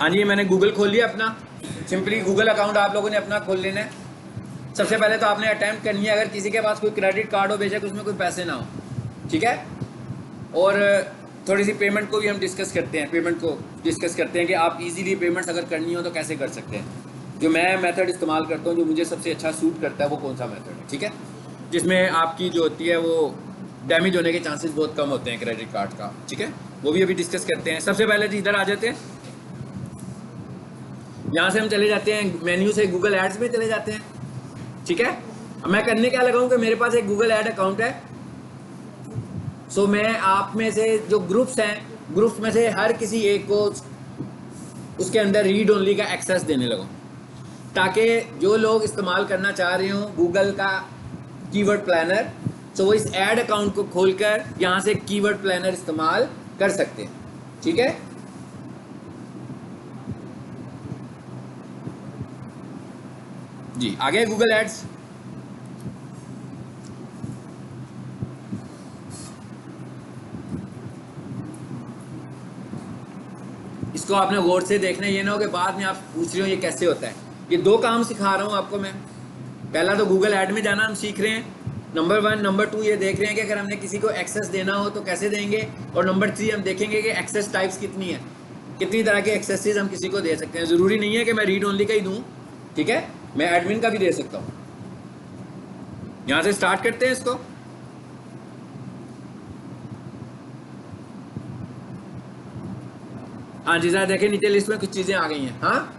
हाँ जी, मैंने गूगल खोल लिया अपना। सिंपली गूगल अकाउंट आप लोगों ने अपना खोल लेना है। सबसे पहले तो आपने अटैम्प्ट करनी है, अगर किसी के पास कोई क्रेडिट कार्ड हो, बेशक उसमें कोई पैसे ना हो, ठीक है। और थोड़ी सी पेमेंट को भी हम डिस्कस करते हैं, कि आप इजीली पेमेंट्स अगर करनी हो तो कैसे कर सकते हैं। जो मैं मेथड इस्तेमाल करता हूँ, जो मुझे सबसे अच्छा सूट करता है, वो कौन सा मेथड है, ठीक है, जिसमें आपकी जो होती है वो डैमेज होने के चांसेस बहुत कम होते हैं क्रेडिट कार्ड का, ठीक है। वो भी अभी डिस्कस करते हैं। सबसे पहले तो इधर आ जाते हैं, यहाँ से हम चले जाते हैं मेन्यू से गूगल एड्स में चले जाते हैं, ठीक है। अब मैं करने क्या लगा हूँ कि मेरे पास एक गूगल एड अकाउंट है। सो मैं आप में से जो ग्रुप्स हैं, ग्रुप्स में से हर किसी एक को उसके अंदर रीड ओनली का एक्सेस देने लगा, ताकि जो लोग इस्तेमाल करना चाह रहे हो गूगल का कीवर्ड प्लानर, सो वो इस ऐड अकाउंट को खोलकर यहाँ से कीवर्ड प्लानर इस्तेमाल कर सकते हैं, ठीक है। जी आगे गूगल एड्स। इसको आपने गौर से देखना है, ये ना हो कि बाद में आप पूछ रहे हो ये कैसे होता है। ये दो काम सिखा रहा हूँ आपको मैं। पहला तो गूगल ऐड में जाना हम सीख रहे हैं, नंबर 1। नंबर 2 ये देख रहे हैं कि अगर हमने किसी को एक्सेस देना हो तो कैसे देंगे। और नंबर 3 हम देखेंगे कि एक्सेस टाइप्स कितनी है, कितनी तरह के एक्सेसेस हम किसी को दे सकते हैं। ज़रूरी नहीं है कि मैं रीड ओनली का ही दूँ, ठीक है, मैं एडमिन का भी दे सकता हूँ। यहाँ से स्टार्ट करते हैं इसको। हाँ जी सर, देखें नीचे लिस्ट में कुछ चीज़ें आ गई हैं। हाँ,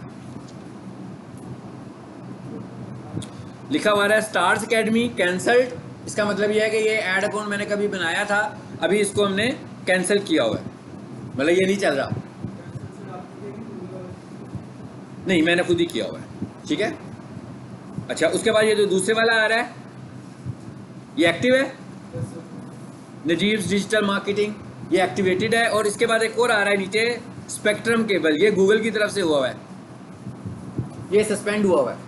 लिखा हुआ है स्टार्स एकेडमी कैंसल्ड। इसका मतलब यह है कि ये ऐड अकाउंट मैंने कभी बनाया था, अभी इसको हमने कैंसिल किया हुआ है, मतलब ये नहीं चल रहा। नहीं, मैंने खुद ही किया हुआ है, ठीक है। अच्छा, उसके बाद ये जो दूसरे वाला आ रहा है ये एक्टिव है, नजीब्स डिजिटल मार्केटिंग, ये एक्टिवेटेड है। और इसके बाद एक और आ रहा है नीचे स्पेक्ट्रम केबल, ये गूगल की तरफ से हुआ है, ये सस्पेंड हुआ हुआ है,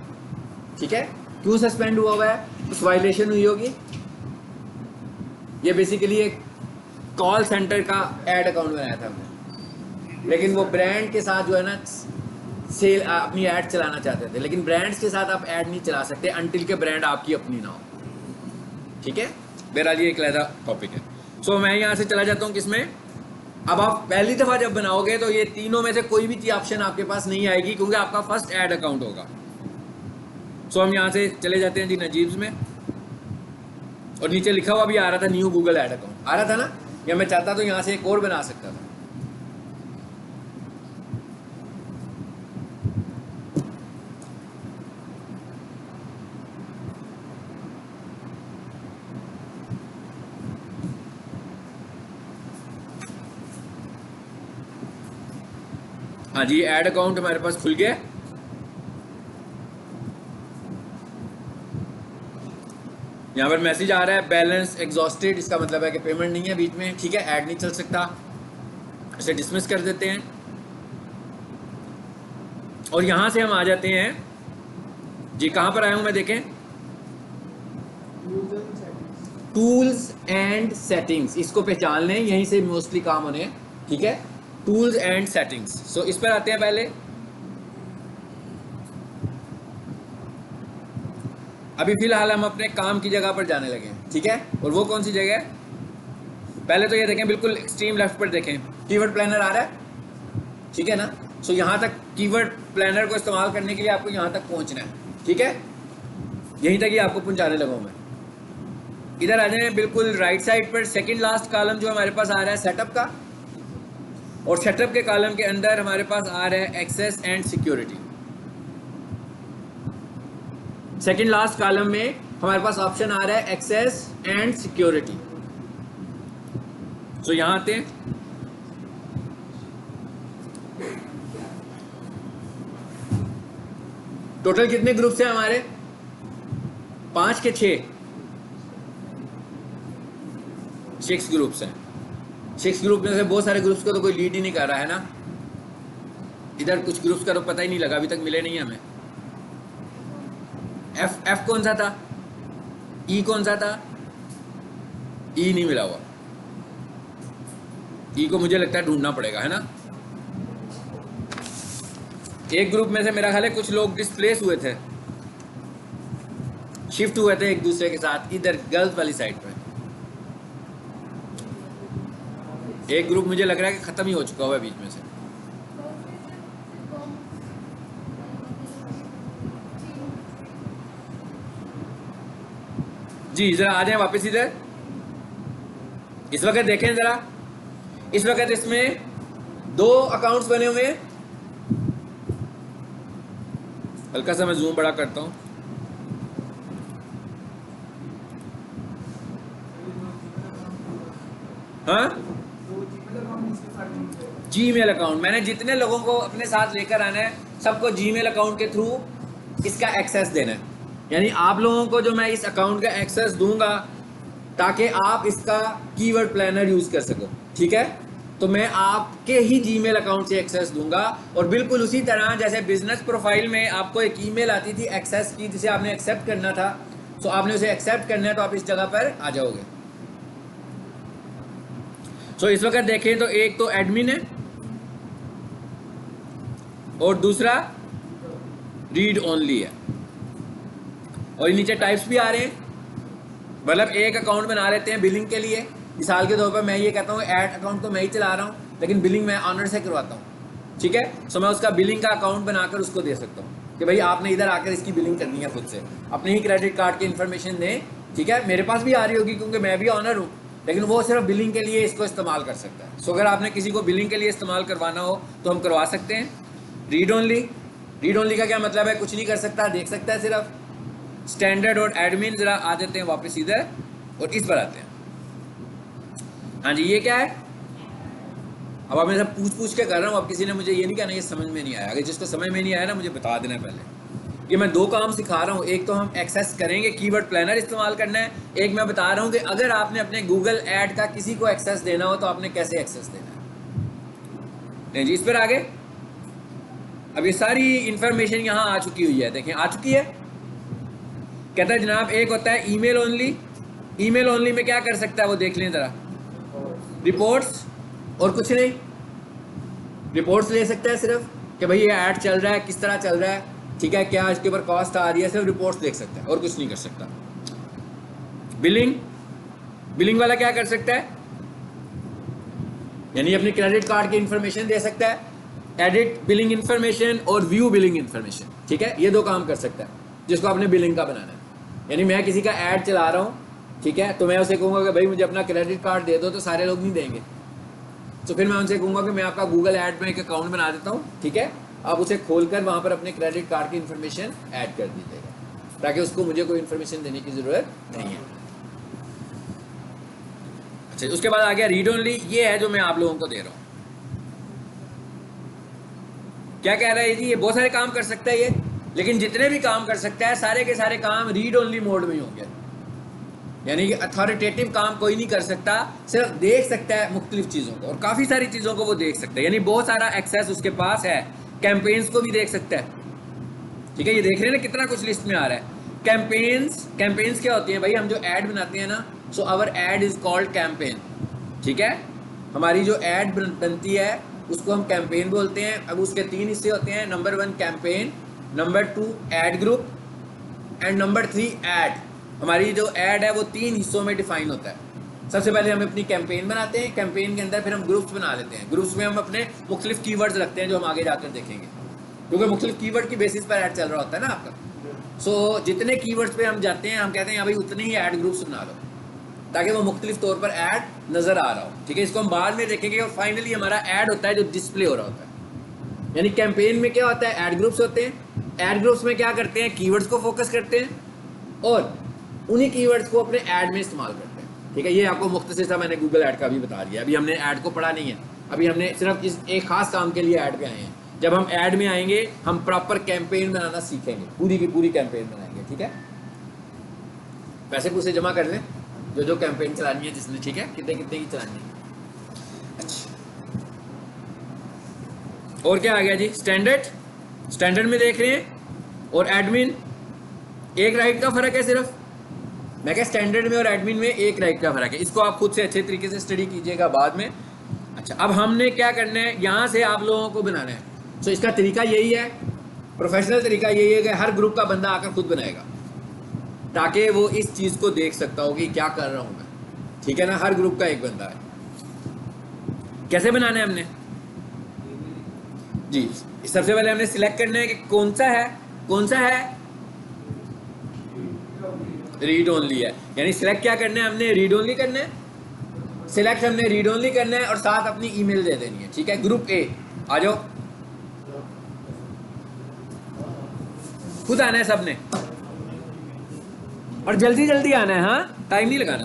ठीक है। क्यों सस्पेंड हुआ हुआ है? कुछ वायलेशन हुई होगी। ये बेसिकली एक कॉल सेंटर का एड अकाउंट बनाया था हमने, लेकिन वो ब्रांड के साथ जो है ना सेल अपनी ऐड चलाना चाहते थे, लेकिन ब्रांड्स के साथ आप ऐड नहीं चला सकते अनटिल के ब्रांड आपकी अपनी ना हो, ठीक है। बहरहाल ये एक अलग टॉपिक है। सो मैं यहाँ से चला जाता हूँ किसमें। अब आप पहली दफ़ा जब बनाओगे तो ये तीनों में से कोई भी ऑप्शन आपके पास नहीं आएगी, क्योंकि आपका फर्स्ट ऐड अकाउंट होगा। सो हम यहाँ से चले जाते हैं जी नजीब्स में, और नीचे लिखा हुआ भी आ रहा था न्यू गूगल ऐड अकाउंट, आ रहा था ना, या मैं चाहता तो यहाँ से एक और बना सकता था। हाँ जी, ऐड अकाउंट हमारे पास खुल गया। यहाँ पर मैसेज आ रहा है बैलेंस एग्जॉस्टेड, इसका मतलब है कि पेमेंट नहीं है बीच में, ठीक है, ऐड नहीं चल सकता। इसे डिसमिस कर देते हैं और यहाँ से हम आ जाते हैं जी, कहाँ पर आया हूँ मैं, देखें टूल्स एंड सेटिंग्स, इसको पहचान लें, यहीं से मोस्टली काम होने, ठीक है, टूल्स एंड सेटिंग्स। सो इस पर आते हैं पहले। अभी फिलहाल हम अपने काम की जगह पर जाने लगे हैं, ठीक है। और वो कौन सी जगह है? पहले तो ये देखें, बिल्कुल एक्सट्रीम लेफ्ट पर देखें, कीवर्ड प्लानर आ रहा है, ठीक है ना। सो यहाँ तक कीवर्ड प्लानर को इस्तेमाल करने के लिए आपको यहाँ तक पहुँचना है, ठीक है, यहीं तक ही आपको पहुँचाने लगा हूँ मैं। इधर आ जाए बिल्कुल राइट साइड पर, सेकंड लास्ट कॉलम जो हमारे पास आ रहा है सेटअप का, और सेटअप के कॉलम के अंदर हमारे पास आ रहा है access and security. Second last column में हमारे पास ऑप्शन आ रहा है एक्सेस एंड सिक्योरिटी। सो यहां आते हैं, टोटल कितने ग्रुप्स हैं हमारे? 5 के 6 ग्रुप्स हैं। 6 ग्रुप में से बहुत सारे ग्रुप्स को तो कोई लीड ही नहीं कर रहा है ना। इधर कुछ ग्रुप्स का तो पता ही नहीं लगा, अभी तक मिले नहीं हमें। एफ कौन सा था? ई कौन सा था? ई नहीं मिला हुआ। ई को मुझे लगता है ढूंढना पड़ेगा, है ना। एक ग्रुप में से मेरा ख्याल है कुछ लोग डिस्प्लेस हुए थे, शिफ्ट हुए थे एक दूसरे के साथ इधर गर्ल्स वाली साइड पे। एक ग्रुप मुझे लग रहा है कि खत्म ही हो चुका हुआ है बीच में से। जी जरा आ जाए वापस इधर। इस वक्त देखें जरा, इस वक्त इसमें 2 अकाउंट्स बने हुए हैं। हल्का सा मैं जूम बड़ा करता हूं। हाँ, जीमेल अकाउंट मैंने जितने लोगों को अपने साथ लेकर आना है सबको जीमेल अकाउंट के थ्रू इसका एक्सेस देना है। यानी आप लोगों को जो मैं इस अकाउंट का एक्सेस दूंगा ताकि आप इसका कीवर्ड प्लानर यूज कर सको, ठीक है। तो मैं आपके ही जीमेल अकाउंट से एक्सेस दूंगा और बिल्कुल उसी तरह जैसे बिजनेस प्रोफाइल में आपको एक ईमेल आती थी एक्सेस की जिसे आपने एक्सेप्ट करना था, तो आपने उसे एक्सेप्ट करना है तो आप इस जगह पर आ जाओगे। सो इस वक्त देखें तो एक तो एडमिन है और दूसरा रीड ओनली है और नीचे टाइप्स भी आ रहे हैं। मतलब एक अकाउंट बना लेते हैं बिलिंग के लिए, मिसाल के तौर पर मैं ये कहता हूँ ऐड अकाउंट तो मैं ही चला रहा हूँ लेकिन बिलिंग मैं ऑनर से करवाता हूँ, ठीक है। सो मैं उसका बिलिंग का अकाउंट बनाकर उसको दे सकता हूँ कि भाई आपने इधर आकर इसकी बिलिंग करनी है खुद से, अपने ही क्रेडिट कार्ड की इन्फॉर्मेशन दें, ठीक है। मेरे पास भी आ रही होगी क्योंकि मैं भी ऑनर हूँ, लेकिन वो सिर्फ बिलिंग के लिए इसको इस्तेमाल कर सकता है। सो अगर आपने किसी को बिलिंग के लिए इस्तेमाल करवाना हो तो हम करवा सकते हैं। रीड ओनली, रीड ओनली का क्या मतलब है? कुछ नहीं कर सकता, देख सकता है सिर्फ। स्टैंडर्ड और एडमिन, जरा आ जाते हैं वापस इधर और इस पर आते हैं। हाँ जी, ये क्या है? अब आप मेरे से पूछ के कर रहा हूँ, अब किसी ने मुझे ये नहीं कहना ये समझ में नहीं आया। अगर जिसको समझ में नहीं आया ना मुझे बता देना पहले। ये मैं 2 काम सिखा रहा हूँ, एक तो हम एक्सेस करेंगे, कीवर्ड प्लानर इस्तेमाल करना है, एक मैं बता रहा हूँ कि अगर आपने अपने गूगल ऐड का किसी को एक्सेस देना हो तो आपने कैसे एक्सेस देना है। नहीं जी, इस पर आगे अब ये सारी इंफॉर्मेशन यहाँ आ चुकी हुई है, देखें आ चुकी है। कहता है जनाब एक होता है ईमेल ओनली, ईमेल ओनली में क्या कर सकता है वो देख लें जरा। रिपोर्ट्स और कुछ नहीं, रिपोर्ट्स ले सकता है सिर्फ कि भाई ये ऐड चल रहा है, किस तरह चल रहा है, ठीक है, क्या इसके ऊपर कॉस्ट आ रही है, सिर्फ रिपोर्ट्स देख सकता है और कुछ नहीं कर सकता। बिलिंग, बिलिंग वाला क्या कर सकता है? यानी अपने क्रेडिट कार्ड की इंफॉर्मेशन दे सकता है, एडिट बिलिंग इंफॉर्मेशन और व्यू बिलिंग इंफॉर्मेशन, ठीक है। ये 2 काम कर सकता है जिसको आपने बिलिंग का बनाना है। यानी मैं किसी का ऐड चला रहा हूँ, ठीक है, तो मैं उसे कहूँगा कि भाई मुझे अपना क्रेडिट कार्ड दे दो, तो सारे लोग नहीं देंगे। तो फिर मैं उनसे कहूँगा कि मैं आपका गूगल ऐड में एक अकाउंट बना देता हूँ, ठीक है, आप उसे खोलकर वहाँ पर अपने क्रेडिट कार्ड की इन्फॉर्मेशन ऐड कर दीजिएगा ताकि उसको मुझे कोई इन्फॉर्मेशन देने की ज़रूरत नहीं है। अच्छा, उसके बाद आ गया रीड ओनली। ये है जो मैं आप लोगों को दे रहा हूँ। क्या कह रहा है जी? ये बहुत सारे काम कर सकता है ये, लेकिन जितने भी काम कर सकता है सारे के सारे काम रीड ओनली मोड में ही होंगे। यानी कि अथॉरिटेटिव काम कोई नहीं कर सकता, सिर्फ देख सकता है मुख्तलिफ चीज़ों को, और काफ़ी सारी चीज़ों को वो देख सकता है। यानी बहुत सारा एक्सेस उसके पास है। कैंपेन्स को भी देख सकता है, ठीक है। ये देख रहे हैं ना कितना कुछ लिस्ट में आ रहा है। कैंपेन्स, कैंपेन्स क्या होती हैं भाई? हम जो ऐड बनाते हैं ना, so our ad is called campaign, ठीक है। हमारी जो ऐड बनती है उसको हम कैंपेन बोलते हैं। अब उसके 3 हिस्से होते हैं, number 1 campaign, number 2 add group and number 3 add. हमारी जो ऐड है वो 3 हिस्सों में डिफाइन होता है। सबसे पहले हम अपनी कैंपेन बनाते हैं, कैंपेन के अंदर फिर हम ग्रुप्स बना लेते हैं, ग्रुप्स में हम अपने मुख्तलिफ कीवर्ड्स रखते हैं जो हम आगे जाकर देखेंगे, क्योंकि मुख्तलिफ कीवर्ड की बेसिस पर ऐड चल रहा होता है ना आपका। सो जितने कीवर्ड्स पे हम जाते हैं हम कहते हैं भाई उतने ही ऐड ग्रुप्स बना लो ताकि वो मुख्तलिफ तौर पर ऐड नज़र आ रहा हो, ठीक है। इसको हम बाद में देखेंगे। और फाइनली हमारा ऐड होता है जो डिस्प्ले हो रहा होता है। यानी कैंपेन में क्या होता है? ऐड ग्रुप्स होते हैं। ऐड ग्रुप्स में क्या करते हैं? कीवर्ड्स को फोकस करते हैं और उन्हीं कीवर्ड्स को अपने ऐड में इस्तेमाल करते हैं, ठीक है। ये आपको मुख्तसर सा मैंने गूगल ऐड का भी बता दिया। अभी हमने ऐड को पढ़ा नहीं है, अभी हमने सिर्फ इस एक खास काम के लिए ऐड पे आए हैं। जब हम ऐड में आएंगे हम प्रॉपर कैंपेन बनाना सीखेंगे, पूरी की पूरी कैंपेन बनाएंगे, ठीक है। पैसे पूसे जमा कर लें जो कैंपेन चलानी है जिसने, ठीक है, कितने कितने की चलानी है। अच्छा, और क्या आ गया जी? स्टैंडर्ड, स्टैंडर्ड में देख रहे हैं और एडमिन, एक राइट का फर्क है सिर्फ। मैं क्या, स्टैंडर्ड में और एडमिन में एक राइट का फर्क है। इसको आप खुद से अच्छे तरीके से स्टडी कीजिएगा बाद में। अच्छा, अब हमने क्या करना है, यहाँ से आप लोगों को बनाना है। तो इसका तरीका यही है प्रोफेशनल तरीका यही है कि हर ग्रुप का बंदा आकर खुद बनाएगा, ताकि वो इस चीज़ को देख सकता हो कि क्या कर रहा हूँ मैं, ठीक है ना। हर ग्रुप का एक बंदा है। कैसे बनाना है हमने जी, सबसे पहले हमने सिलेक्ट करना है कि कौन सा है रीड ओनली है, यानी सिलेक्ट क्या करना है हमने, रीड ओनली करना है। सिलेक्ट हमने रीड ओनली करना है और साथ अपनी ईमेल दे देनी है, ठीक है। ग्रुप ए आ जाओ, खुद आना है सबने और जल्दी जल्दी आना है, हाँ टाइम नहीं लगाना।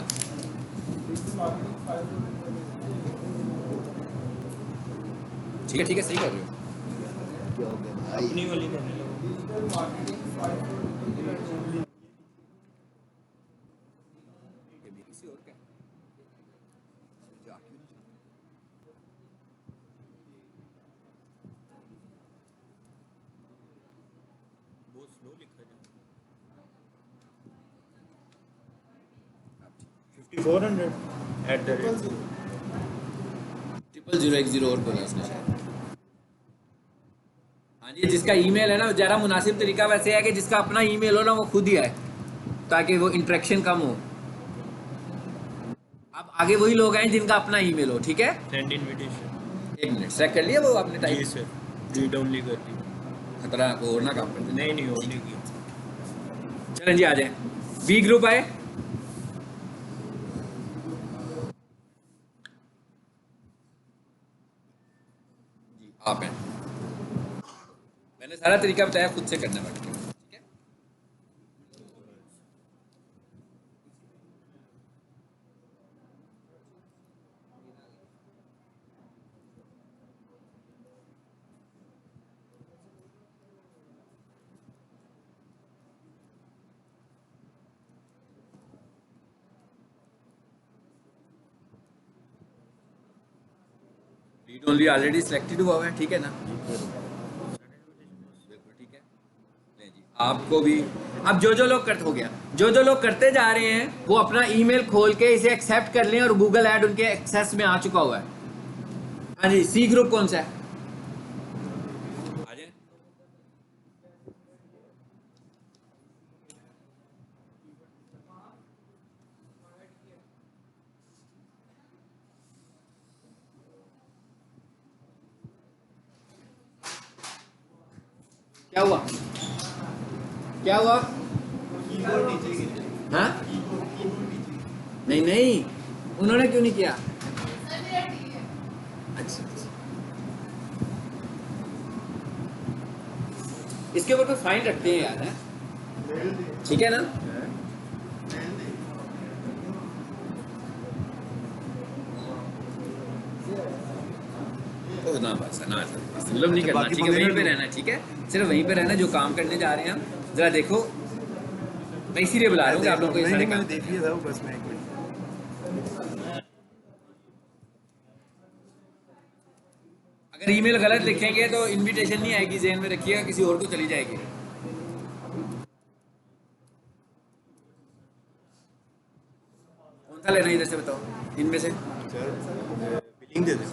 ठीक है सही कर रहे हो। अपनी वाली बहुत स्लो लिखा है। 5400 0010 और बोला उसने शायद। हाँ जी, जिसका ईमेल है ना, ज़रा मुनासिब तरीका वैसे है कि जिसका अपना ईमेल हो ना वो खुद ही आए, ताकि वो इंटरेक्शन कम हो। अब आगे वही लोग आए जिनका अपना ईमेल हो, ठीक है। Send invitation. 1 मिनट चेक कर लिया वो आपने जी टाइप, सर, रीड ओनली कर दी। खतरा को और ना काम कर दे। नहीं और नहीं किया। चलें जी, आ जाए। बी ग्रुप आए, जी आप हैं। मैंने सारा तरीका बताया, खुद से करना बैठ के, ठीक है। रीड ओनली ऑलरेडी सिलेक्टेड हुआ है, ठीक है ना। बिल्कुल ठीक है। नहीं जी, आपको भी अब जो लोग करते हो गया, जो लोग करते जा रहे हैं वो अपना ईमेल खोल के इसे एक्सेप्ट कर लें, और गूगल ऐड उनके एक्सेस में आ चुका हुआ है। हाँ जी, सी ग्रुप कौन सा है, आ जाए। क्या हुआ, क्या हुआ, हाँ नहीं उन्होंने क्यों नहीं किया। अच्छा, इसके ऊपर कोई फाइन रखते हैं यार, है ठीक है ना। ओ ना बस ना, मतलब नहीं करना, ठीक है, वहीं पे रहना, ठीक है, सिर्फ वहीं पे रहना जो काम करने जा रहे हैं हम। जरा देखो, मैं इसीलिए बुला रहा हूँ कि आप लोग को ये सारे काम देख लिया था वो बस में एक मिनट। अगर ईमेल गलत लिखेंगे तो इनविटेशन नहीं आएगी, ज़हन में रखिएगा, किसी और को चली जाएगी। कौन सा लेना है इधर से बताओ, इनमें से। बिलिंग दे दे।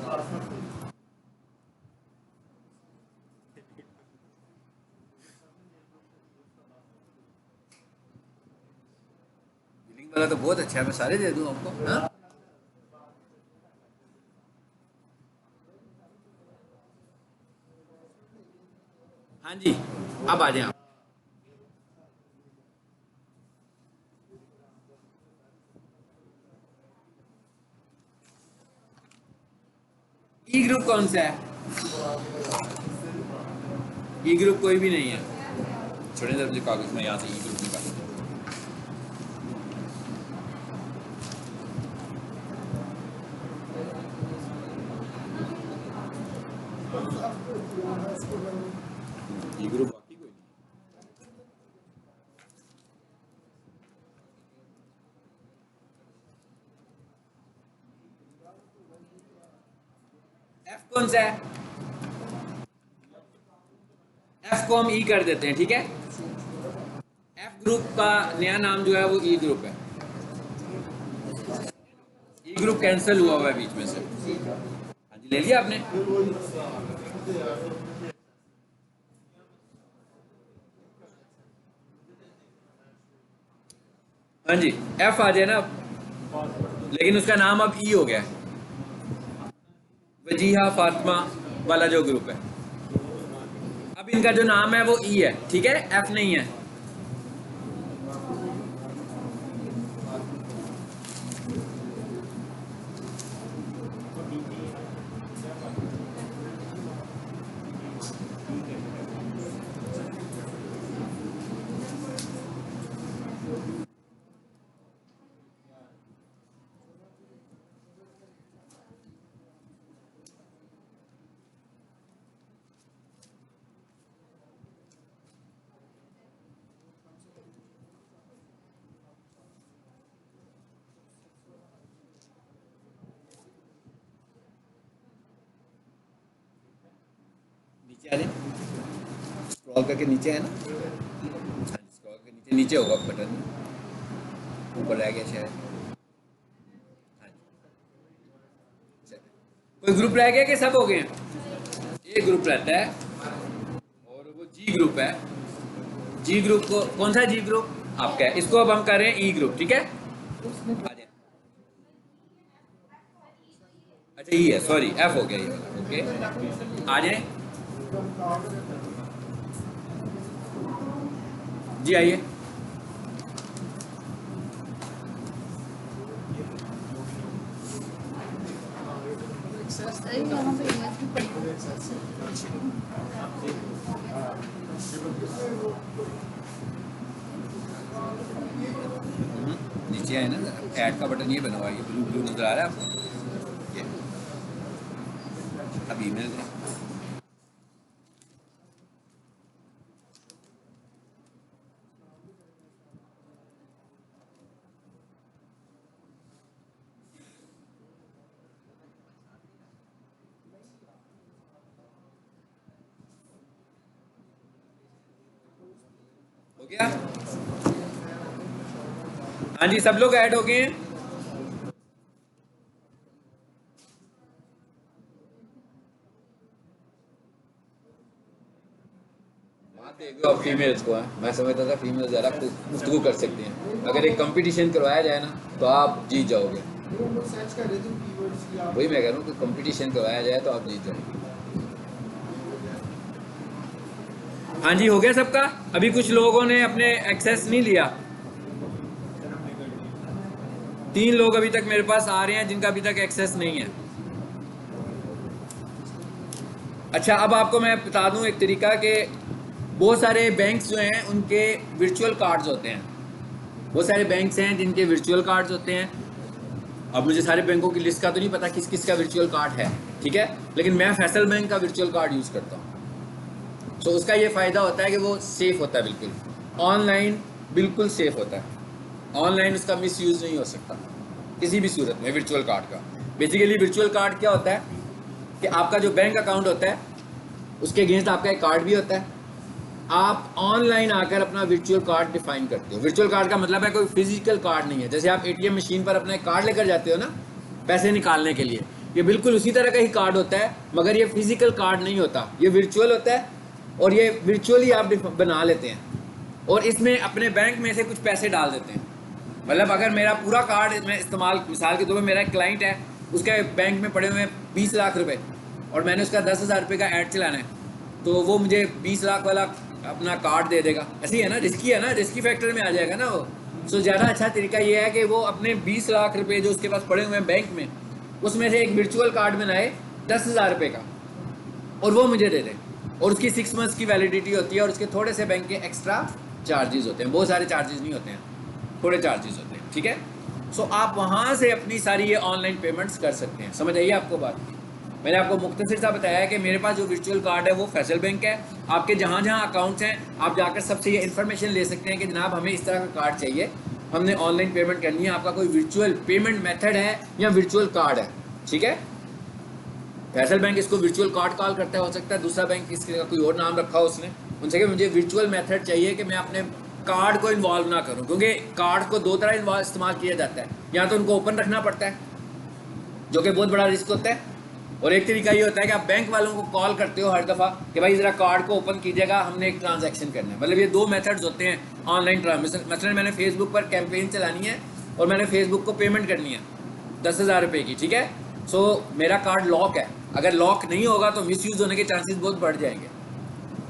बिलिंग वाला तो बहुत अच्छा है, मैं सारे दे दूँ आपको, हाँ। हाँ जी, अब आ जाए आप। ई ग्रुप कौन सा है, ई ग्रुप कोई भी नहीं है। छोड़े जब मुझे कागज में यहाँ से ई ग्रुप निकाल। ई ग्रुप बाकी कोई नहीं। एफ कौन सा है, एफ को हम ई कर देते हैं, ठीक है। एफ ग्रुप का नया नाम जो है वो ई ग्रुप है। ई ग्रुप कैंसिल हुआ हुआ है बीच में से। हाँ जी, ले लिया आपने। हाँ जी, एफ आ जाए ना, लेकिन उसका नाम अब ई हो गया है, वजीहा फातिमा वाला जो ग्रुप है। अब इनका जो नाम है वो ई है, ठीक है, एफ नहीं है। नीचे आ जाए, स्क्रॉल करके नीचे है ना, हाँ जी, स्क्रॉल करके नीचे, नीचे होगा बटन, ऊपर रह गया शायद। हाँ जी, चलिए। कोई ग्रुप रह गया कि सब हो गए हैं? एक ग्रुप रहता है और वो जी ग्रुप है। जी ग्रुप को, कौन सा जी ग्रुप आपका है, इसको अब हम कर रहे हैं ई ग्रुप, ठीक है। आ जाए, अच्छा ई है, सॉरी एफ हो गया ये वाला, ओके आ जाए जी, आइए। नीचे आए ना, ऐड का बटन ये बना हुआ है, ये ब्लू ब्लू नजर आ रहा है आपको, ये अब ईमेल है। हो गया? हाँ जी, सब लोग ऐड हो गए हैं। फीमेल्स को है, मैं समझता था फीमेल ज़्यादा गुफ्तगू कर सकती हैं। अगर एक कंपटीशन करवाया जाए ना तो आप जीत जाओगे। वही मैं कह रहा हूँ कि कंपटीशन करवाया जाए तो आप जीत जाओगे। हाँ जी, हो गया सबका? अभी कुछ लोगों ने अपने एक्सेस नहीं लिया। 3 लोग अभी तक मेरे पास आ रहे हैं जिनका अभी तक एक्सेस नहीं है। अच्छा, अब आपको मैं बता दूं एक तरीका कि बहुत सारे बैंक्स जो हैं उनके वर्चुअल कार्ड्स होते हैं। बहुत सारे बैंक्स हैं जिनके वर्चुअल कार्ड्स होते हैं। अब मुझे सारे बैंकों की लिस्ट का तो नहीं पता किस किस का वर्चुअल कार्ड है, ठीक है, लेकिन मैं फैसल बैंक का वर्चुअल कार्ड यूज़ करता हूँ। तो उसका ये फ़ायदा होता है कि वो सेफ़ होता है, बिल्कुल ऑनलाइन बिल्कुल सेफ़ होता है। ऑनलाइन उसका मिस यूज़ नहीं हो सकता किसी भी सूरत में वर्चुअल कार्ड का। बेसिकली वर्चुअल कार्ड क्या होता है कि आपका जो बैंक अकाउंट होता है उसके अगेंस्ट आपका एक कार्ड भी होता है। आप ऑनलाइन आकर अपना वर्चुअल कार्ड डिफाइन करते हो। वर्चुअल कार्ड का मतलब है कोई फिजिकल कार्ड नहीं है। जैसे आप एटीएम मशीन पर अपना एक कार्ड लेकर जाते हो ना पैसे निकालने के लिए, ये बिल्कुल उसी तरह का ही कार्ड होता है, मगर ये फिजिकल कार्ड नहीं होता, ये वर्चुअल होता है और ये वर्चुअली आप बना लेते हैं और इसमें अपने बैंक में से कुछ पैसे डाल देते हैं। मतलब अगर मेरा पूरा कार्ड मैं इस्तेमाल, मिसाल के तौर पर मेरा एक क्लाइंट है, उसके बैंक में पड़े हुए हैं 20 लाख रुपए और मैंने उसका 10,000 रुपये का ऐड चलाना है, तो वो मुझे 20 लाख वाला अपना कार्ड दे देगा। ऐसे ही है ना, रिस्की है ना, रिस्की फैक्टर में आ जाएगा ना वो। सो ज़्यादा अच्छा तरीका ये है कि वो अपने 20 लाख रुपए जो उसके पास पड़े हुए हैं बैंक में, उसमें से एक वर्चुअल कार्ड बनाए 10,000 रुपये का और वो मुझे दे दे। और उसकी 6 मंथ्स की वैलिडिटी होती है और उसके थोड़े से बैंक के एक्स्ट्रा चार्जेस होते हैं। बहुत सारे चार्जेस नहीं होते हैं, थोड़े चार्जेस होते हैं, ठीक है। सो आप वहाँ से अपनी सारी ये ऑनलाइन पेमेंट्स कर सकते हैं। समझ आइए आपको बात? मैंने आपको मुख्तसर सा बताया है कि मेरे पास जो वर्चुअल कार्ड है वो फैसल बैंक है। आपके जहाँ जहाँ अकाउंट्स हैं आप जाकर सबसे ये इन्फॉर्मेशन ले सकते हैं कि जनाब हमें इस तरह का कार्ड चाहिए, हमने ऑनलाइन पेमेंट करनी है, आपका कोई वर्चुअल पेमेंट मेथड है या वर्चुअल कार्ड है, ठीक है। फैसल बैंक इसको वर्चुअल कार्ड कॉल करता है, हो सकता है दूसरा बैंक इसका कोई और नाम रखा हो उसने। उनसे कि मुझे वर्चुअल मेथड चाहिए कि मैं अपने कार्ड को इन्वॉल्व ना करूं, क्योंकि कार्ड को 2 तरह इस्तेमाल किया जाता है। या तो उनको ओपन रखना पड़ता है जो कि बहुत बड़ा रिस्क होता है, और एक तरीका ये होता है कि आप बैंक वालों को कॉल करते हो हर दफ़ा कि भाई ज़रा कार्ड को ओपन कीजिएगा, हमने एक ट्रांजैक्शन करना है। मतलब ये दो मेथड्स होते हैं ऑनलाइन ट्रांजेक्शन। मसलन मैंने फेसबुक पर कैंपेन चलानी है और मैंने फेसबुक को पेमेंट करनी है 10,000 रुपये की, ठीक है। सो मेरा कार्ड लॉक है, अगर लॉक नहीं होगा तो मिसयूज़ होने के चांसेस बहुत बढ़ जाएंगे।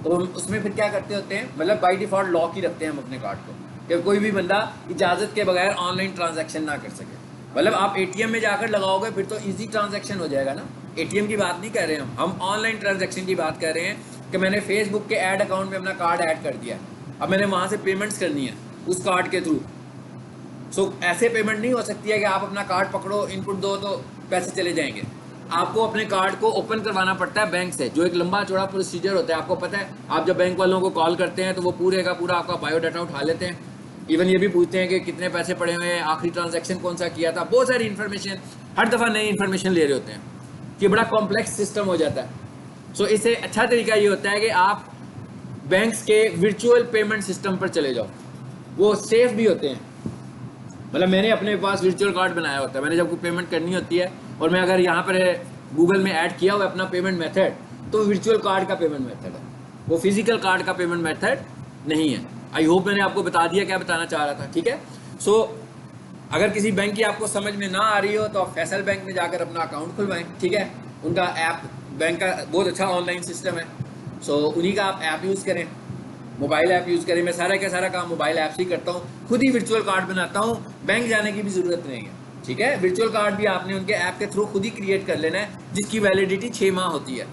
तो हम उसमें फिर क्या करते होते हैं, मतलब बाई डिफ़ॉल्ट लॉक ही रखते हैं हम अपने कार्ड को कि कोई भी बंदा इजाज़त के बगैर ऑनलाइन ट्रांजैक्शन ना कर सके। मतलब आप एटीएम में जाकर लगाओगे फिर तो इजी ट्रांजैक्शन हो जाएगा ना। एटीएम की बात नहीं कर रहे हम ऑनलाइन ट्रांजैक्शन की बात कर रहे हैं कि मैंने फेसबुक के ऐड अकाउंट में अपना कार्ड ऐड कर दिया, अब मैंने वहाँ से पेमेंट्स करनी है उस कार्ड के थ्रू। सो ऐसे पेमेंट नहीं हो सकती है कि आप अपना कार्ड पकड़ो, इनपुट दो तो पैसे चले जाएंगे। आपको अपने कार्ड को ओपन करवाना पड़ता है बैंक से, जो एक लंबा चौड़ा प्रोसीजर होता है। आपको पता है, आप जब बैंक वालों को कॉल करते हैं तो वो पूरे का पूरा आपका बायोडाटा उठा लेते हैं, इवन ये भी पूछते हैं कि कितने पैसे पड़े हुए हैं, आखिरी ट्रांजैक्शन कौन सा किया था, बहुत सारी इन्फॉर्मेशन, हर दफ़ा नई इन्फॉर्मेशन ले रहे होते हैं कि बड़ा कॉम्प्लेक्स सिस्टम हो जाता है। सो इससे अच्छा तरीका ये होता है कि आप बैंक्स के वर्चुअल पेमेंट सिस्टम पर चले जाओ, वो सेफ भी होते हैं। मतलब मैंने अपने पास वर्चुअल कार्ड बनाया होता है, मैंने जब कोई पेमेंट करनी होती है और मैं अगर यहाँ पर गूगल में ऐड किया हुआ अपना पेमेंट मेथड, तो वर्चुअल कार्ड का पेमेंट मेथड है, वो फिजिकल कार्ड का पेमेंट मेथड नहीं है। आई होप मैंने आपको बता दिया क्या बताना चाह रहा था, ठीक है। सो अगर किसी बैंक की आपको समझ में ना आ रही हो तो आप फैसल बैंक में जाकर अपना अकाउंट खुलवाएं, ठीक है। उनका ऐप, बैंक का बहुत अच्छा ऑनलाइन सिस्टम है, सो उन्हीं का आप ऐप यूज़ करें, मोबाइल ऐप यूज़ करें। मैं सारा का सारा काम मोबाइल ऐप से ही करता हूँ, खुद ही वर्चुअल कार्ड बनाता हूँ, बैंक जाने की भी ज़रूरत नहीं है, ठीक है। वर्चुअल कार्ड भी आपने उनके ऐप के थ्रू खुद ही क्रिएट कर लेना है, जिसकी वैलिडिटी 6 माह होती है।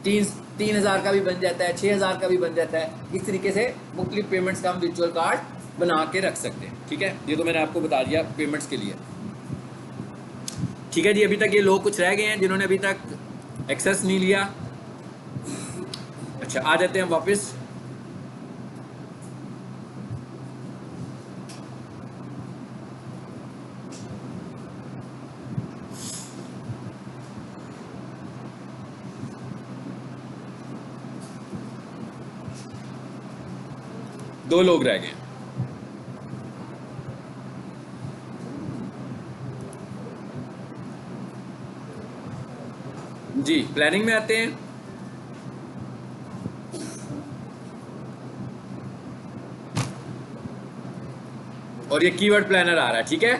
3,000 का भी बन जाता है, 6,000 का भी बन जाता है। इस तरीके से मुख्तलिफ पेमेंट्स का हम वर्चुअल कार्ड बना के रख सकते हैं, ठीक है। ये तो मैंने आपको बता दिया पेमेंट्स के लिए, ठीक है जी। अभी तक ये लोग कुछ रह गए हैं जिन्होंने अभी तक एक्सेस नहीं लिया। अच्छा, आ जाते हैं वापस। दो लोग रह गए। जी, प्लानिंग में आते हैं। और ये कीवर्ड प्लानर आ रहा है, ठीक है।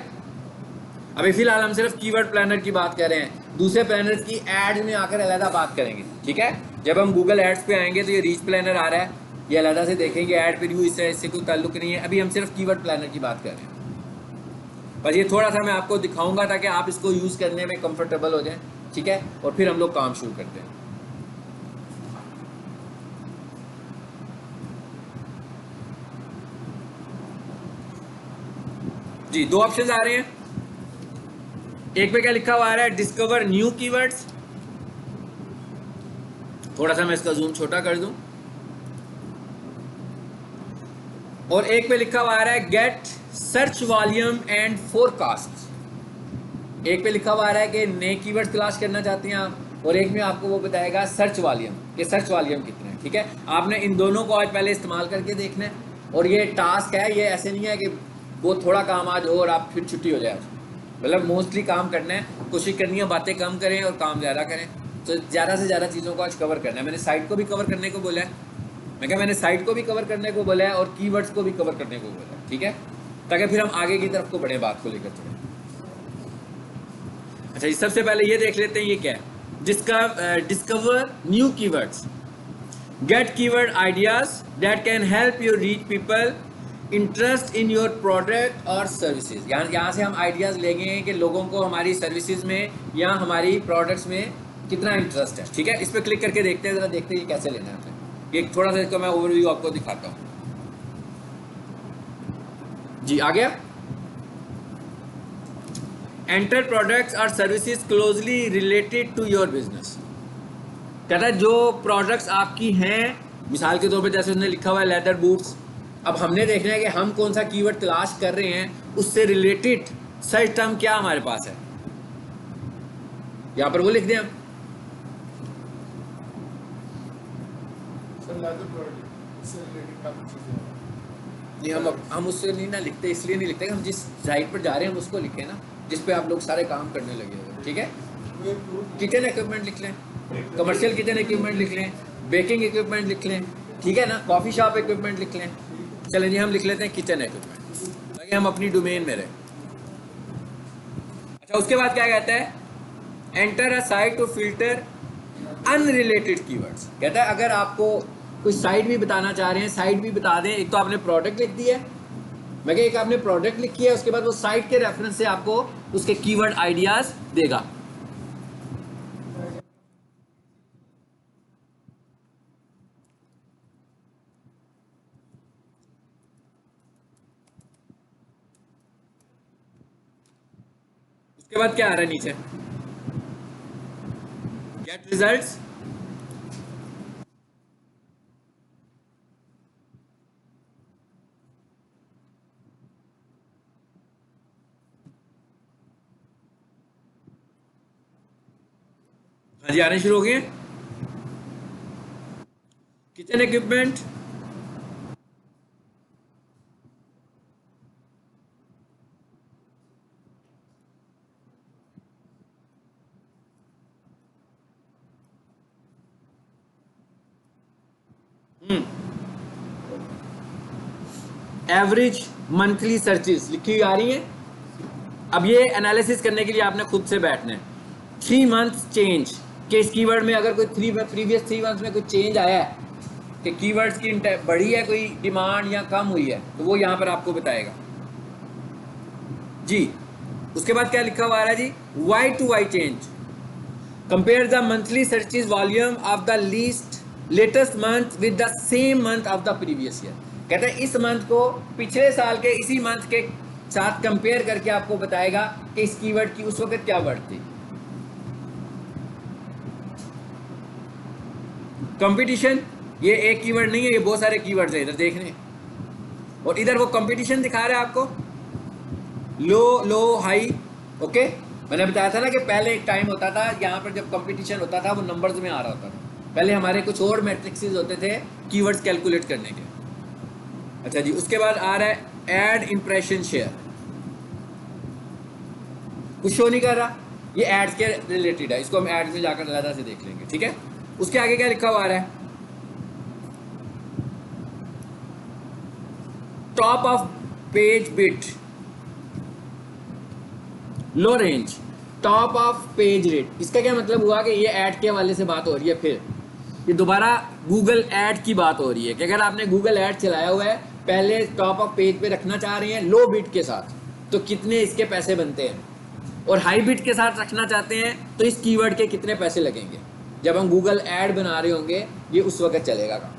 अभी फिलहाल हम सिर्फ कीवर्ड प्लानर की बात कर रहे हैं, दूसरे प्लानर्स की एड्स में आकर अलग बात करेंगे, ठीक है। जब हम गूगल एड्स पे आएंगे तो ये रीच प्लानर आ रहा है, ये अलग से देखेंगे, ऐड प्रीव्यू इससे कोई ताल्लुक नहीं है। अभी हम सिर्फ कीवर्ड प्लानर की बात कर रहे हैं, बस ये थोड़ा सा मैं आपको दिखाऊंगा ताकि आप इसको यूज़ करने में कंफर्टेबल हो जाएं, ठीक है। और फिर हम लोग काम शुरू करते हैं। जी, दो ऑप्शन आ रहे हैं। एक पे क्या लिखा हुआ आ रहा है, डिस्कवर न्यू कीवर्ड्स। थोड़ा सा मैं इसका जूम छोटा कर दूं। और एक पे लिखा हुआ आ रहा है get search volume and forecast. एक पे लिखा हुआ आ रहा है कि नए कीवर्ड्स तलाश करना चाहते हैं आप, और एक में आपको वो बताएगा सर्च वॉल्यूम, कि सर्च वॉल्यूम कितने हैं, ठीक है। आपने इन दोनों को आज पहले इस्तेमाल करके देखना है। और ये टास्क है, ये ऐसे नहीं है कि वो थोड़ा काम आज हो और आप फिर छुट्टी हो जाए। मतलब मोस्टली काम करना है, कोशिश करनी है बातें कम करें और काम ज़्यादा करें। तो ज़्यादा से ज़्यादा चीज़ों को आज कवर करना है। मैंने साइट को भी कवर करने को बोला है, मैंने साइट को भी कवर करने को बोला है और कीवर्ड्स को भी कवर करने को बोला है, ठीक है, ताकि फिर हम आगे की तरफ को बढ़े बात को लेकर चलें। अच्छा, इस सबसे पहले ये देख लेते हैं ये क्या है। Discover new keywords, get keyword ideas that can help you reach people interest in your product और सर्विसेज। यहाँ से हम आइडियाज़ लेंगे कि लोगों को हमारी सर्विसेज में या हमारी प्रोडक्ट्स में कितना इंटरेस्ट है, ठीक है। इस पर क्लिक करके देखते हैं, ज़रा देखते हैं कैसे लेना है। ये थोड़ा सा इसका मैं ओवरव्यू आपको दिखाता हूँ। जी, आ गया। एंटर प्रोडक्ट्स और services closely related to your business. कहता है जो प्रोडक्ट्स आपकी हैं, मिसाल के तौर पे जैसे उसने लिखा हुआ है लेदर बूट्स, अब हमने देखना है कि हम कौन सा कीवर्ड तलाश कर रहे हैं, उससे रिलेटेड सर्च टर्म क्या हमारे पास है। यहाँ पर वो लिख दें हम, नहीं हम उससे नहीं ना लिखते, इसलिए नहीं लिखते कि हम जिस साइट पर जा रहे हैं हम उसको लिखें ना, जिस पे आप लोग सारे काम करने लगे हुए, ठीक है। किचन इक्विपमेंट लिख लें, कमर्शियल किचन इक्विपमेंट लिख लें, बेकिंग इक्विपमेंट लिख लें, ठीक है ना, कॉफ़ी शॉप इक्विपमेंट लिख लें। चलें जी हम लिख लेते हैं किचन इक्विपमेंट, ताकि हम अपनी डोमेन में रहें। अच्छा उसके बाद क्या कहता है, enter a site to filter unrelated keywords. कहता है अगर आपको कोई साइट भी बताना चाह रहे हैं, साइट भी बता दें। एक तो आपने प्रोडक्ट लिख दिया है, मैं एक आपने प्रोडक्ट लिखी है, उसके बाद वो साइट के रेफरेंस से आपको उसके कीवर्ड आइडियाज देगा। उसके बाद क्या आ रहा है नीचे, गेट रिजल्ट्स। हाँ जी आने शुरू हो गए। Kitchen equipment, average monthly searches लिखी हुई आ रही है। अब ये एनालिसिस करने के लिए आपने खुद से बैठना है। 3 मंथ्स चेंज के इस कीवर्ड में अगर कोई प्रीवियस 3 मंथ्स में कोई चेंज आया है कि कीवर्ड्स की बढ़ी है, कोई डिमांड या कम हुई है, तो वो यहाँ पर आपको बताएगा जी। उसके बाद क्या लिखा हुआ आ रहा है जी, Y to Y change, compare the monthly searches volume of the latest month with the same month of the previous year. कहते हैं इस मंथ को पिछले साल के इसी मंथ के साथ कंपेयर करके आपको बताएगा कि इस कीवर्ड की उस वक्त क्या बढ़ थी। कंपटीशन, ये एक कीवर्ड नहीं है, ये बहुत सारे कीवर्ड्स हैं इधर देखने, और इधर वो कंपटीशन दिखा रहा है आपको, लो लो हाई। ओके, मैंने बताया था ना कि पहले एक टाइम होता था यहाँ पर जब कंपटीशन होता था वो नंबर्स में आ रहा होता था। पहले हमारे कुछ और मैट्रिक्सेस होते थे कीवर्ड्स कैलकुलेट करने के। अच्छा जी, उसके बाद आ रहा है एड इंप्रेशन शेयर, कुछ शो नहीं कर रहा, ये एड्स के रिलेटेड है, इसको हम एड्स में जाकर ज़्यादा से देख लेंगे, ठीक है। उसके आगे क्या लिखा हुआ आ रहा है, top of page bit, low range, top of page rate. इसका क्या मतलब हुआ कि ये ऐड के हवाले से बात हो रही है, फिर ये दोबारा गूगल ऐड की बात हो रही है कि अगर आपने गूगल ऐड चलाया हुआ है, पहले टॉप ऑफ पेज पे रखना चाह रहे हैं लो बिट के साथ, तो कितने इसके पैसे बनते हैं, और हाई बिट के साथ रखना चाहते हैं तो इस कीवर्ड के कितने पैसे लगेंगे। जब हम गूगल ऐड बना रहे होंगे ये उस वक्त चलेगा काम,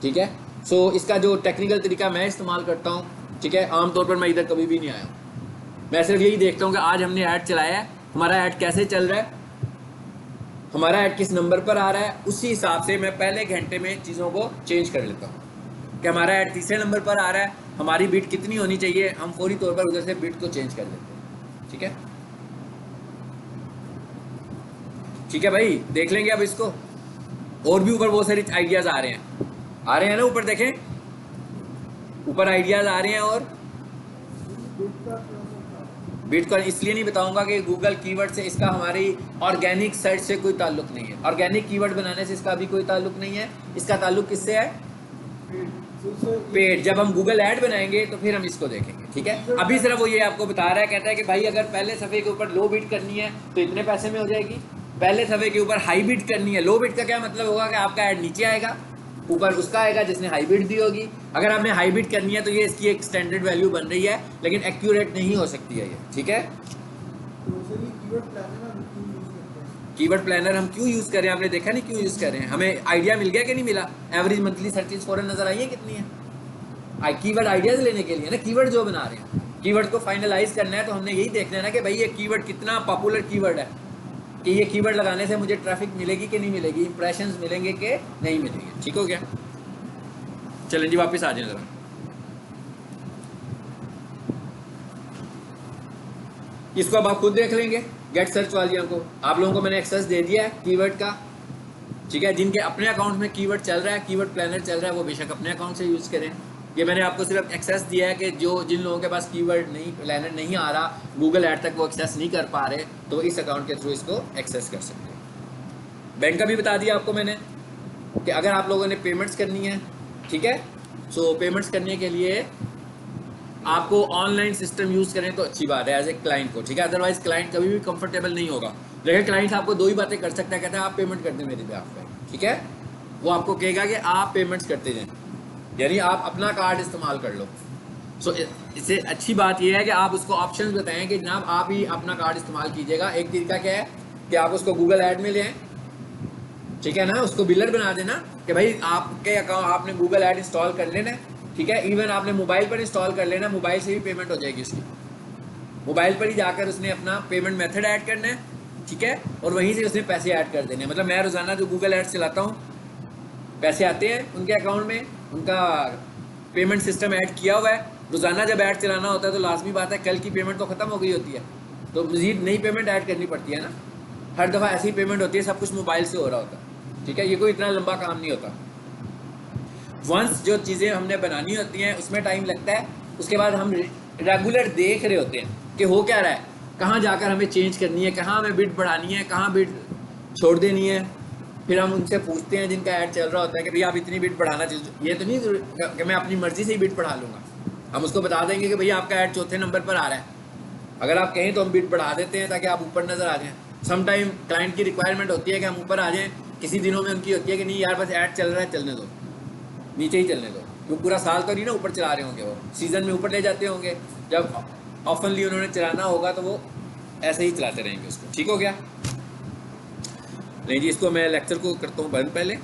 ठीक है। सो इसका जो टेक्निकल तरीका मैं इस्तेमाल करता हूँ, ठीक है, आमतौर पर मैं इधर कभी भी नहीं आया हूँ, मैं सिर्फ यही देखता हूँ कि आज हमने ऐड चलाया है, हमारा ऐड कैसे चल रहा है, हमारा ऐड किस नंबर पर आ रहा है, उसी हिसाब से मैं पहले घंटे में चीज़ों को चेंज कर लेता हूँ कि हमारा ऐड तीसरे नंबर पर आ रहा है, हमारी बिट कितनी होनी चाहिए, हम फौरी तौर पर उधर से बिट को चेंज कर लेते हैं, ठीक है। ठीक है भाई, देख लेंगे अब इसको, और भी ऊपर बहुत सारे आइडियाज़ आ रहे हैं ना, ऊपर देखें, ऊपर आइडियाज़ आ रहे हैं। और बिट को इसलिए नहीं बताऊंगा कि गूगल कीवर्ड से इसका हमारी ऑर्गेनिक सर्च से कोई ताल्लुक नहीं है, ऑर्गेनिक कीवर्ड बनाने से इसका भी कोई ताल्लुक नहीं है, इसका ताल्लुक किससे है, पेड। जब हम गूगल ऐड बनाएंगे तो फिर हम इसको देखेंगे, ठीक है। अभी सिर्फ वो ये आपको बता रहा है, कहता है कि भाई अगर पहले सफ़े के ऊपर लो बिट करनी है तो इतने पैसे में हो जाएगी, पहले सफ़े के ऊपर हाई बिट करनी है, लो बिट का क्या मतलब होगा कि आपका ऐड नीचे आएगा, ऊपर उसका आएगा जिसने हाई बिट दी होगी। अगर आपने हाई बिट करनी है तो ये इसकी एक स्टैंडर्ड वैल्यू बन रही है, लेकिन एक्यूरेट नहीं हो सकती है ये, ठीक है। कीवर्ड प्लानर हम क्यों यूज़ कर रहे हैं, आपने देखा नहीं क्यों यूज़ कर रहे हैं, हमें आइडिया मिल गया कि नहीं मिला, एवरेज मंथली सर्चेज फौरन नजर आई है कितनी है, कीवर्ड आइडियाज़ लेने के लिए ना, कीवर्ड जो बना रहे हैं, कीवर्ड को फाइनलाइज करना है तो हमने यही देखना है ना कि भाई ये कीवर्ड कितना पॉपुलर कीवर्ड है, कि ये कीवर्ड लगाने से मुझे ट्रैफिक मिलेगी कि नहीं मिलेगी, इंप्रेशंस मिलेंगे कि नहीं मिलेंगे, ठीक हो गया। चलें जी वापस आ जाए ज़रा, इसको अब आप खुद देख लेंगे गेट सर्च वालियों को, आप लोगों को मैंने एक्सेस दे दिया है कीवर्ड का, ठीक है। जिनके अपने अकाउंट में कीवर्ड चल रहा है, कीवर्ड प्लानर चल रहा है, वो बेशक अपने अकाउंट से यूज़ करें, ये मैंने आपको सिर्फ एक्सेस दिया है कि जिन लोगों के पास कीवर्ड नहीं प्लानर नहीं आ रहा, गूगल ऐड तक वो एक्सेस नहीं कर पा रहे, तो इस अकाउंट के थ्रू इसको एक्सेस कर सकते हैं। बैंक का भी बता दिया आपको मैंने कि अगर आप लोगों ने पेमेंट्स करनी है, ठीक है, सो पेमेंट्स करने के लिए आपको ऑनलाइन सिस्टम यूज़ करें तो अच्छी बात है एज ए क्लाइंट को, ठीक है। अदरवाइज क्लाइंट कभी भी कंफर्टेबल नहीं होगा। लेकिन क्लाइंट आपको दो ही बातें कर सकता है, कहता है आप पेमेंट कर दें मेरे बिहाफ पे, ठीक है। वो आपको कहेगा कि आप पेमेंट्स करते जाएं, यानी आप अपना कार्ड इस्तेमाल कर लो। सो इससे अच्छी बात यह है कि आप उसको ऑप्शंस बताएं कि जनाब आप ही अपना कार्ड इस्तेमाल कीजिएगा। एक तरीका क्या है कि आप उसको गूगल ऐड में ले आएँ, ठीक है ना, उसको बिलर बना देना कि भाई आपके अकाउंट आपने गूगल ऐड इंस्टॉल कर लेना है, ठीक है। इवन आपने मोबाइल पर इंस्टॉल कर लेना, मोबाइल से भी पेमेंट हो जाएगी उसकी। मोबाइल पर ही जाकर उसने अपना पेमेंट मेथड ऐड करना है, ठीक है, और वहीं से उसने पैसे ऐड कर देने हैं। मतलब मैं रोज़ाना जो गूगल ऐड चलाता हूँ, पैसे आते हैं उनके अकाउंट में, उनका पेमेंट सिस्टम ऐड किया हुआ है। रोज़ाना जब ऐड चलाना होता है तो लाजमी बात है कल की पेमेंट तो ख़त्म हो गई होती है, तो मज़ीद नई पेमेंट ऐड करनी पड़ती है ना। हर दफ़ा ऐसी पेमेंट होती है, सब कुछ मोबाइल से हो रहा होता है, ठीक है। ये कोई इतना लंबा काम नहीं होता। वंस जो चीज़ें हमने बनानी होती हैं उसमें टाइम लगता है, उसके बाद हम रेगुलर देख रहे होते हैं कि हो क्या रहा है, कहाँ जाकर हमें चेंज करनी है, कहाँ हमें बिड बढ़ानी है, कहाँ बिड छोड़ देनी है। फिर हम उनसे पूछते हैं जिनका ऐड चल रहा होता है कि भैया आप इतनी बिड बढ़ाना चाहिए। ये तो नहीं कि मैं अपनी मर्ज़ी से ही बिड बढ़ा लूँगा, हम उसको बता देंगे कि भैया आपका ऐड चौथे नंबर पर आ रहा है, अगर आप कहें तो हम बिड बढ़ा देते हैं ताकि आप ऊपर नज़र आ जाएँ। सम टाइम क्लाइंट की रिक्वायरमेंट होती है कि हम ऊपर आ जाएँ, किसी दिनों में उनकी होती है कि नहीं यार बस ऐड चल रहा है चलने दो, नीचे ही चलने दो, क्योंकि पूरा साल तो नहीं ना ऊपर चला रहे होंगे, वो सीज़न में ऊपर ले जाते होंगे, जब ऑफनली उन्होंने चलाना होगा तो वो ऐसे ही चलाते रहेंगे उसको। ठीक हो गया? नहीं जी, इसको मैं लेक्चर को करता हूँ बंद पहले।